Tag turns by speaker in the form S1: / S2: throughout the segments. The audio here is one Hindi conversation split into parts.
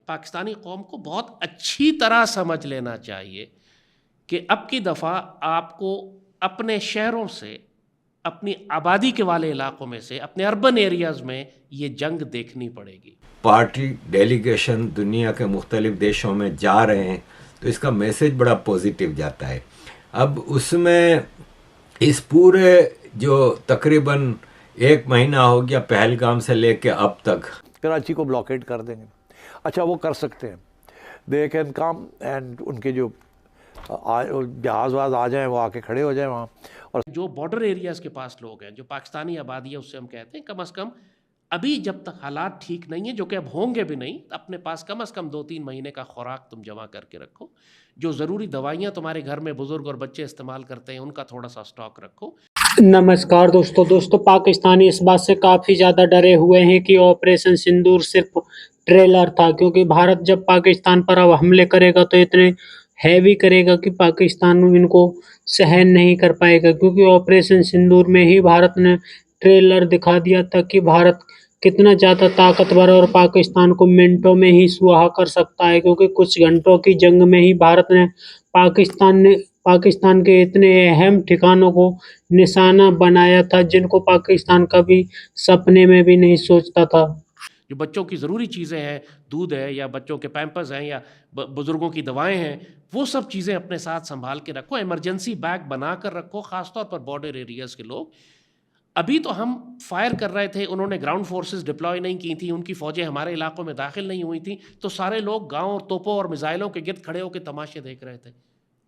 S1: पाकिस्तानी कौम को बहुत अच्छी तरह समझ लेना चाहिए कि अब की दफ़ा आपको अपने शहरों से, अपनी आबादी के वाले इलाकों में से, अपने अर्बन एरियाज़ में ये जंग देखनी पड़ेगी।
S2: पार्टी डेलीगेशन दुनिया के मुख्तलिफ देशों में जा रहे हैं तो इसका मैसेज बड़ा पॉजिटिव जाता है। अब उसमें इस पूरे जो तकरीबन 1 महीना हो गया पहलगाम से लेके अब तक,
S3: कराची को ब्लॉकेड कर देंगे। अच्छा, वो कर सकते हैं, दे कैन कम एंड उनके जो जहाज़ वाज आ जाएं, वो आके खड़े हो जाएं वहाँ। और
S1: जो बॉर्डर एरियाज़ के पास लोग हैं, जो पाकिस्तानी आबादी है, उससे हम कहते हैं कम अज़ कम अभी जब तक हालात ठीक नहीं है, जो कि अब होंगे भी नहीं, अपने पास कम अज़ कम 2-3 महीने का खुराक तुम जमा करके रखो। जो ज़रूरी दवाइयाँ तुम्हारे घर में बुज़ुर्ग और बच्चे इस्तेमाल करते हैं, उनका थोड़ा सा स्टॉक रखो।
S4: नमस्कार दोस्तों पाकिस्तानी इस बात से काफ़ी ज़्यादा डरे हुए हैं कि ऑपरेशन सिंदूर सिर्फ ट्रेलर था, क्योंकि भारत जब पाकिस्तान पर अब हमले करेगा तो इतने हैवी करेगा कि पाकिस्तान इनको सहन नहीं कर पाएगा। क्योंकि ऑपरेशन सिंदूर में ही भारत ने ट्रेलर दिखा दिया था कि भारत कितना ज़्यादा ताकतवर और पाकिस्तान को मिनटों में ही सुहा कर सकता है। क्योंकि कुछ घंटों की जंग में ही भारत ने पाकिस्तान के इतने अहम ठिकानों को निशाना बनाया था जिनको पाकिस्तान कभी सपने में भी नहीं सोचता था।
S1: जो बच्चों की ज़रूरी चीज़ें हैं, दूध है या बच्चों के पैम्पर्स हैं या बुज़ुर्गों की दवाएं हैं, वो सब चीज़ें अपने साथ संभाल के रखो। इमरजेंसी बैग बना कर रखो, ख़ासतौर पर बॉर्डर एरियाज़ के लोग। अभी तो हम फायर कर रहे थे, उन्होंने ग्राउंड फोर्सेस डिप्लॉय नहीं की थी, उनकी फ़ौजें हमारे इलाकों में दाखिल नहीं हुई थी, तो सारे लोग गाँव और तोपों और मिसाइलों के गिर्द खड़े होकर तमाशे देख रहे थे।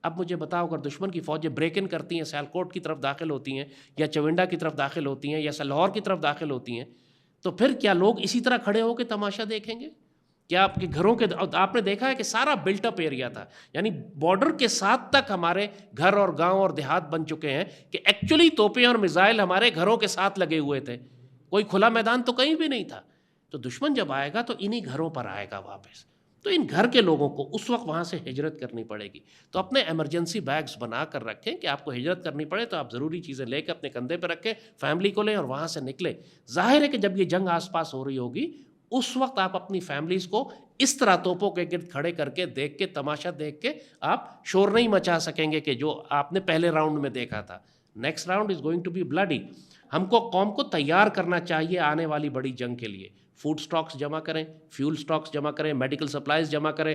S1: अब मुझे बताओ, अगर दुश्मन की फ़ौजें ब्रेक इन करती हैं, सियालकोट की तरफ दाखिल होती हैं या चविंडा की तरफ दाखिल होती हैं या लाहौर की तरफ दाखिल होती हैं, तो फिर क्या लोग इसी तरह खड़े होकर तमाशा देखेंगे? क्या आपके घरों के, आपने देखा है कि सारा बिल्टअप एरिया था, यानी बॉर्डर के साथ तक हमारे घर और गांव और देहात बन चुके हैं कि एक्चुअली तोपें और मिसाइल हमारे घरों के साथ लगे हुए थे, कोई खुला मैदान तो कहीं भी नहीं था। तो दुश्मन जब आएगा तो इन्हीं घरों पर आएगा वापस, तो इन घर के लोगों को उस वक्त वहाँ से हिजरत करनी पड़ेगी। तो अपने इमरजेंसी बैग्स बना कर रखें कि आपको हिजरत करनी पड़े तो आप ज़रूरी चीज़ें लेकर अपने कंधे पर रखें, फैमिली को लें और वहाँ से निकलें। जाहिर है कि जब ये जंग आसपास हो रही होगी, उस वक्त आप अपनी फैमिलीज़ को इस तरह तोपों के गिर्द खड़े करके देख के, तमाशा देख के आप शोर नहीं मचा सकेंगे कि जो आपने पहले राउंड में देखा था। Next round is going to be bloody. हमको कौम को तैयार करना चाहिए आने वाली बड़ी जंग के लिए। फूड स्टॉक्स जमा करें, फ्यूल स्टॉक्स जमा करें, मेडिकल सप्लाइज जमा करें।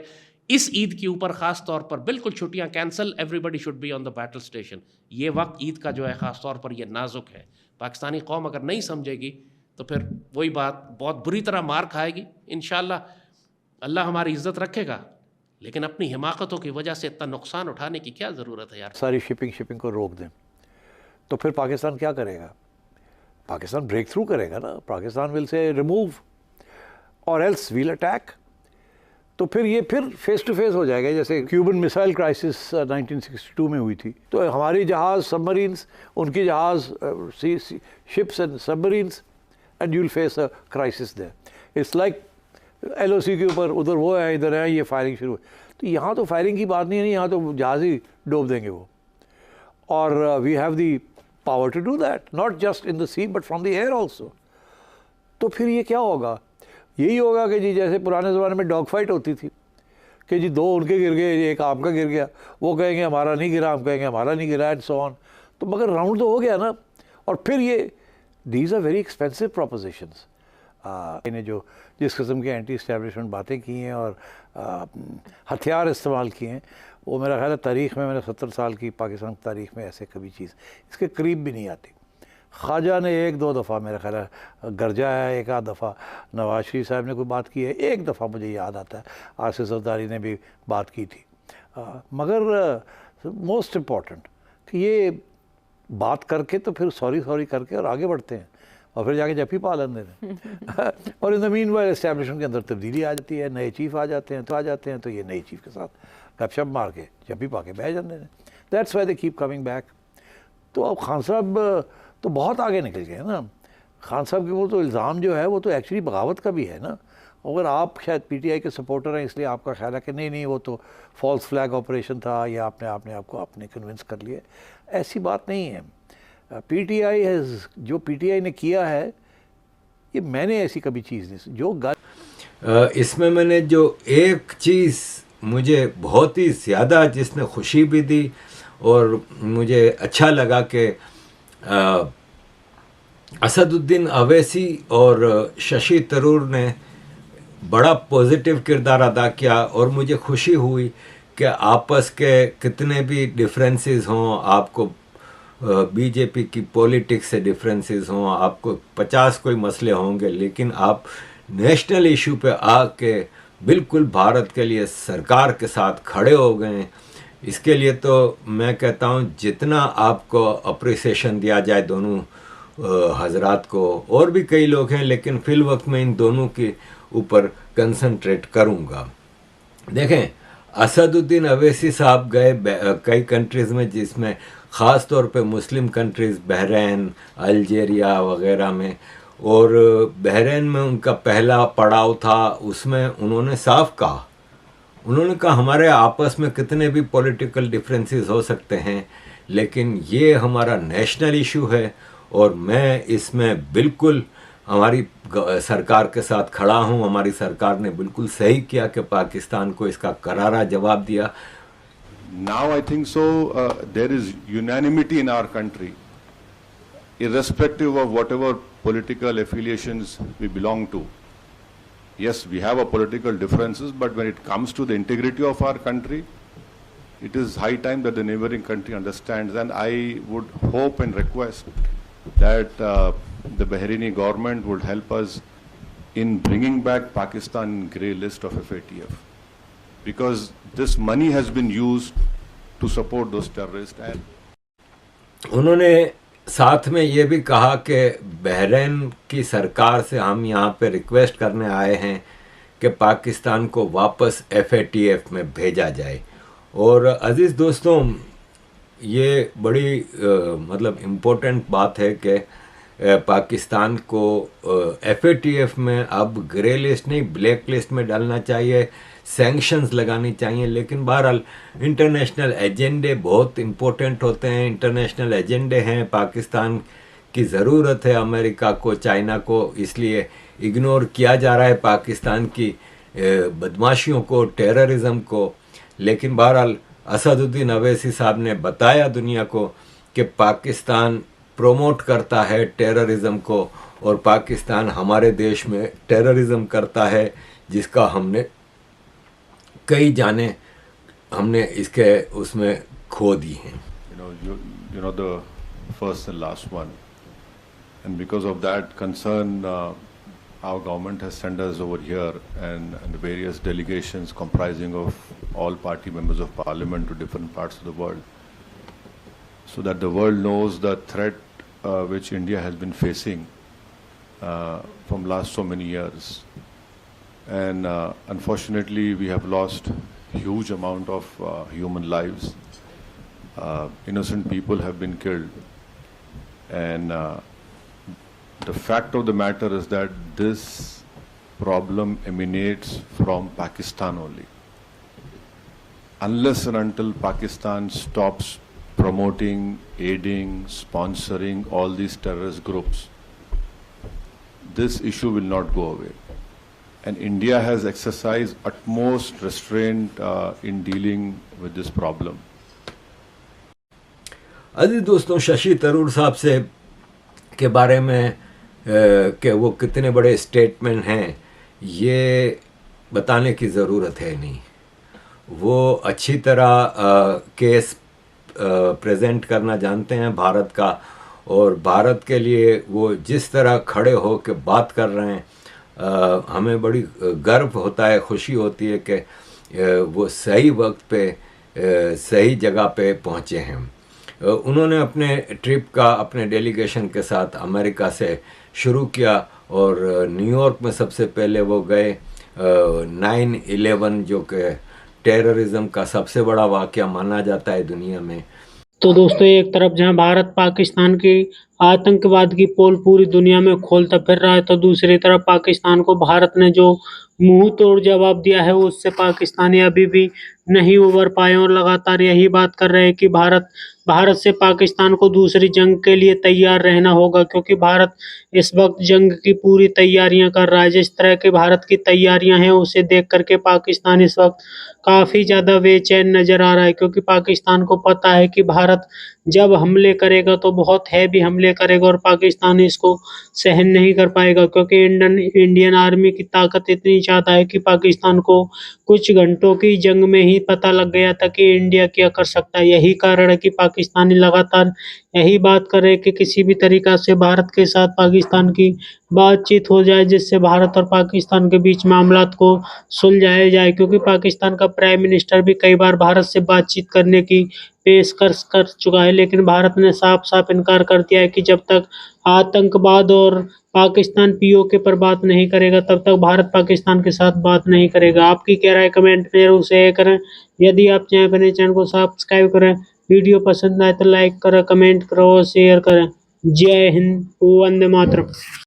S1: इस ईद के ऊपर ख़ास तौर पर बिल्कुल छुट्टियां cancel, everybody should be on the battle station. ये वक्त ईद का जो है ख़ास तौर पर ये नाजुक है। पाकिस्तानी कौम अगर नहीं समझेगी तो फिर वही बात बहुत बुरी तरह मार खाएगी। इंशाअल्लाह अल्लाह हमारी इज़्ज़त रखेगा, लेकिन अपनी हिमाकतों की वजह से इतना नुकसान उठाने की क्या ज़रूरत है यार।
S3: सारी शिपिंग को रोक दें तो फिर पाकिस्तान क्या करेगा? पाकिस्तान ब्रेक थ्रू करेगा ना। पाकिस्तान विल से रिमूव और एल्स वील अटैक। तो फिर ये फिर फेस टू फेस हो जाएगा, जैसे क्यूबन मिसाइल क्राइसिस 1962 में हुई थी। तो हमारी जहाज़ सबमरीन्स, उनकी जहाज़ ships and submarines, and you will face a crisis there. It's like LOC के ऊपर उधर वो है, इधर है, ये फायरिंग शुरू। तो यहाँ तो फायरिंग की बात नहीं है, यहाँ तो जहाज़ ही डूब देंगे वो। और we have the power to do that, not just in the sea but from the air also. तो फिर ये क्या होगा? यही होगा कि जी जैसे पुराने ज़माने में डॉग फाइट होती थी कि जी 2 उनके गिर गए, एक आपका गिर गया, वो कहेंगे हमारा नहीं गिरा, हम कहेंगे हमारा नहीं गिरा, एंड सो ऑन। तो मगर राउंड तो हो गया ना। और फिर ये these are very expensive propositions. इन्हें जो जिस किस्म की एंटी इस्टेब्लिशमेंट बातें की हैं और हथियार इस्तेमाल किए हैं, वो मेरा ख्याल है तारीख़ में, मैंने 70 साल की पाकिस्तान की तारीख़ में ऐसे कभी चीज़ इसके करीब भी नहीं आती। ख्वाजा ने 1-2 दफ़ा मेरा ख्याल है गरजा है, एक आध दफ़ा नवाज शरीफ साहब ने कोई बात की है, एक दफ़ा मुझे याद आता है आसिफ ज़रदारी ने भी बात की थी। मगर मोस्ट इम्पॉर्टेंट कि ये बात करके तो फिर सॉरी करके और आगे बढ़ते हैं और फिर जाके जप्पी पा लेते हैं। और in the mean while establishment के अंदर तब्दीली आ जाती है, नए चीफ़ आ जाते हैं तो ये नए चीफ़ के साथ गपशप मार के जप्पी पा के बह जाते हैं। That's why they keep coming back. तो अब खान साहब तो बहुत आगे निकल गए ना। खान साहब के वो तो इल्ज़ाम जो है वो तो एक्चुअली बगावत का भी है ना। अगर आप शायद PTI के सपोर्टर हैं इसलिए आपका ख्याल है कि नहीं वो तो फॉल्स फ्लैग ऑपरेशन था या आपने कन्विंस कर लिया, ऐसी बात नहीं है। PTI जो PTI ने किया है, ये मैंने ऐसी कभी चीज़ नहीं जो
S2: इसमें मैंने जो एक चीज़ मुझे बहुत ही ज़्यादा जिसने खुशी भी दी और मुझे अच्छा लगा कि असदुद्दीन अवैसी और शशि थरूर ने बड़ा पॉजिटिव किरदार अदा किया और मुझे खुशी हुई कि आपस के कितने भी डिफरेंसेस हों, आपको बीजेपी की पॉलिटिक्स से डिफरेंसेस हों, आपको 50 कोई मसले होंगे, लेकिन आप नेशनल इशू पे आके बिल्कुल भारत के लिए सरकार के साथ खड़े हो गए। इसके लिए तो मैं कहता हूँ जितना आपको अप्रिसिएशन दिया जाए दोनों हजरात को, और भी कई लोग हैं लेकिन फिल वक्त में इन दोनों के ऊपर कंसंट्रेट करूँगा। देखें, असदुद्दीन अवैसी साहब गए कई कंट्रीज़ में, जिसमें ख़ास तौर पे मुस्लिम कंट्रीज़ बहरीन, अल्जीरिया वगैरह में, और बहरीन में उनका पहला पड़ाव था। उसमें उन्होंने साफ कहा, उन्होंने कहा हमारे आपस में कितने भी पॉलिटिकल डिफरेंसेस हो सकते हैं, लेकिन ये हमारा नेशनल इशू है और मैं इसमें बिल्कुल हमारी सरकार के साथ खड़ा हूँ। हमारी सरकार ने बिल्कुल सही किया कि पाकिस्तान को इसका करारा जवाब दिया।
S5: Now I think so there is unanimity in our country, irrespective of whatever political affiliations we belong to. Yes, we have a political differences, but when it comes to the integrity of our country, it is high time that the neighboring country understands, and I would hope and request that the Bahraini government would help us in bringing back Pakistan in grey list of FATF, because this money has been used to support those terrorists. And
S2: उन्होंने साथ में ये भी कहा कि बहरीन की सरकार से हम यहाँ पे रिक्वेस्ट करने आए हैं कि पाकिस्तान को वापस FATF में भेजा जाए। और अज़ीज़ दोस्तों, ये बड़ी मतलब इम्पोर्टेंट बात है कि पाकिस्तान को FATF में अब ग्रे लिस्ट नहीं, ब्लैक लिस्ट में डालना चाहिए, सैंक्शंस लगानी चाहिए। लेकिन बहरहाल इंटरनेशनल एजेंडे बहुत इम्पोर्टेंट होते हैं, इंटरनेशनल एजेंडे हैं, पाकिस्तान की ज़रूरत है अमेरिका को, चाइना को, इसलिए इग्नोर किया जा रहा है पाकिस्तान की बदमाशियों को, टेररिज्म को। लेकिन बहरहाल असदुद्दीन अवैसी साहब ने बताया दुनिया को कि पाकिस्तान प्रोमोट करता है टेररिज्म को, और पाकिस्तान हमारे देश में टेररिज्म करता है, जिसका हमने कई जाने हमने इसके उसमें खो दी हैं।
S5: you know the first and last one, and because of that concern, our government has sent us over here and various delegations comprising of all party members of parliament to different parts of the world, so that the world knows the threat which India has been facing from last so many years. And unfortunately we have lost huge amount of human lives. Innocent people have been killed, and the fact of the matter is that this problem emanates from Pakistan only. Unless and until Pakistan stops promoting, aiding, sponsoring all these terrorist groups, this issue will not go away. And India has exercised utmost restraint in dealing with this problem.
S2: अजीज दोस्तों, शशि थरूर साहब से के बारे में कि वो कितने बड़े स्टेटमेंट हैं, ये बताने की ज़रूरत है नहीं। वो अच्छी तरह केस प्रेजेंट करना जानते हैं भारत का, और भारत के लिए वो जिस तरह खड़े हो के बात कर रहे हैं, हमें बड़ी गर्व होता है, खुशी होती है कि वो सही वक्त पे सही जगह पे पहुँचे हैं। उन्होंने अपने ट्रिप का अपने डेलीगेशन के साथ अमेरिका से शुरू किया, और न्यूयॉर्क में सबसे पहले वो गए 9/11 जो कि टेररिज्म का सबसे बड़ा वाक़या माना जाता है दुनिया में।
S4: तो दोस्तों, एक तरफ जहां भारत पाकिस्तान की आतंकवाद की पोल पूरी दुनिया में खोलता फिर रहा है, तो दूसरी तरफ पाकिस्तान को भारत ने जो मुंह तोड़ जवाब दिया है उससे पाकिस्तानी अभी भी नहीं उबर पाए और लगातार यही बात कर रहे हैं कि भारत से पाकिस्तान को दूसरी जंग के लिए तैयार रहना होगा, क्योंकि भारत इस वक्त जंग की पूरी तैयारियां कर रहा है। जिस तरह की भारत की तैयारियां हैं उसे देख करके पाकिस्तान इस वक्त काफ़ी ज़्यादा बेचैन नज़र आ रहा है, क्योंकि पाकिस्तान को पता है कि भारत जब हमले करेगा तो बहुत हैवी हमले करेगा और पाकिस्तान इसको सहन नहीं कर पाएगा, क्योंकि इंडियन आर्मी की ताकत इतनी ज़्यादा है कि पाकिस्तान को कुछ घंटों की जंग में ही पता लग गया था कि इंडिया क्या कर सकता है। यही कारण है कि पाकिस्तानी लगातार यही बात कर रहे हैं कि किसी भी तरीक़ा से भारत के साथ पाकिस्तान की बातचीत हो जाए, जिससे भारत और पाकिस्तान के बीच मामलात को सुलझाया जाए, क्योंकि पाकिस्तान का प्राइम मिनिस्टर भी कई बार भारत से बातचीत करने की पेशकश कर चुका है, लेकिन भारत ने साफ-साफ इनकार कर दिया है कि जब तक आतंकवाद और पाकिस्तान पीओके पर बात नहीं करेगा तब तक भारत पाकिस्तान के साथ बात नहीं करेगा। आपकी क्या राय कमेंट में ज़रूर शेयर करें। यदि आप चाहें अपने चैनल को सब्सक्राइब करें, वीडियो पसंद आए तो लाइक करें, कमेंट करो और शेयर करें। जय हिंद, वंदे मातरम।